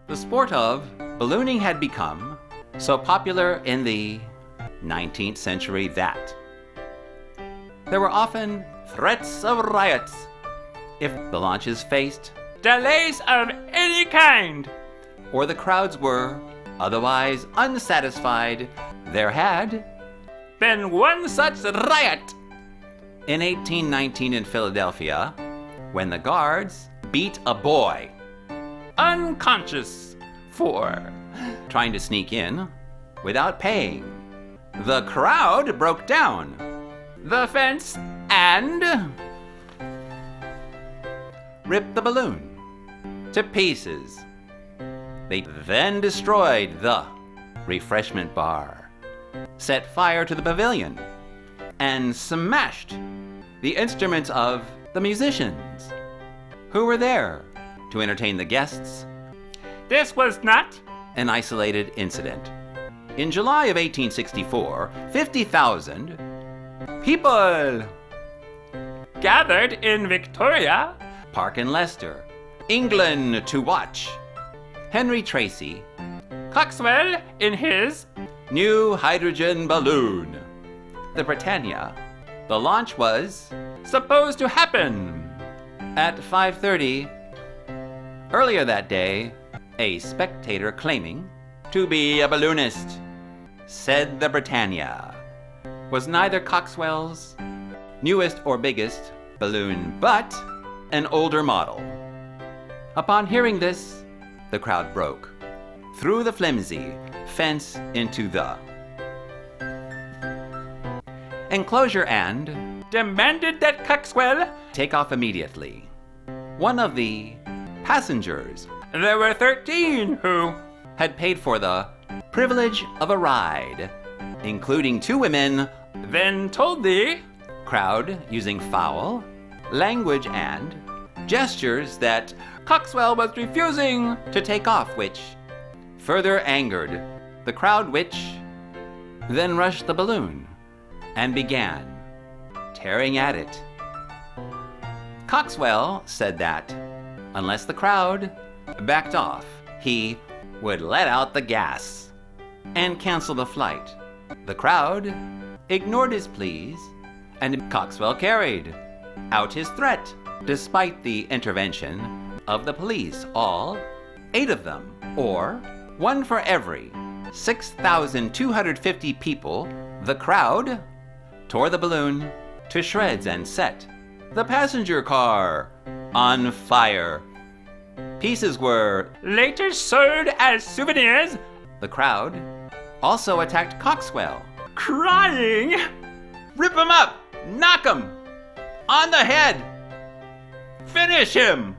The sport of ballooning had become so popular in the 19th century that there were often threats of riots if the launches faced delays of any kind, or the crowds were otherwise unsatisfied. There had been one such riot in 1819 in Philadelphia when the guards beat a boy unconscious for trying to sneak in without paying. The crowd broke down the fence and ripped the balloon to pieces. They then destroyed the refreshment bar, set fire to the pavilion, and smashed the instruments of the musicians who were there to entertain the guests. This was not An isolated incident. In July of 1864, 50,000 people gathered in Victoria Park in Leicester, England, to watch Henry Tracy Coxwell in his new hydrogen balloon, the Britannia. The launch was supposed to happen at 5:30. Earlier that day, a spectator claiming to be a balloonist said the Britannia was neither Coxwell's newest or biggest balloon, but an older model. Upon hearing this, the crowd broke through the flimsy fence into the enclosure and demanded that Coxwell take off immediately. One of the passengers, there were 13 who had paid for the privilege of a ride, including 2 women, then told the crowd using foul language and gestures that Coxwell was refusing to take off, which further angered the crowd, which then rushed the balloon and began tearing at it. Coxwell said that unless the crowd backed off, he would let out the gas and cancel the flight. The crowd ignored his pleas, and Coxwell carried out his threat despite the intervention of the police, all 8 of them, or 1 for every 6,250 people. The crowd tore the balloon to shreds and set the passenger car on fire. Pieces were later sold as souvenirs. The crowd also attacked Coxwell, crying, "Rip him up! Knock him! On the head! Finish him!"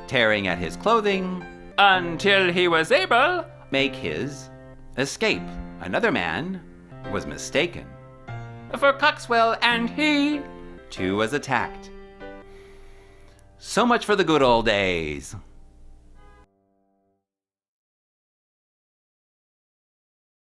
Tearing at his clothing until he was able to make his escape. Another man was mistaken for Coxwell, and he too was attacked. So much for the good old days.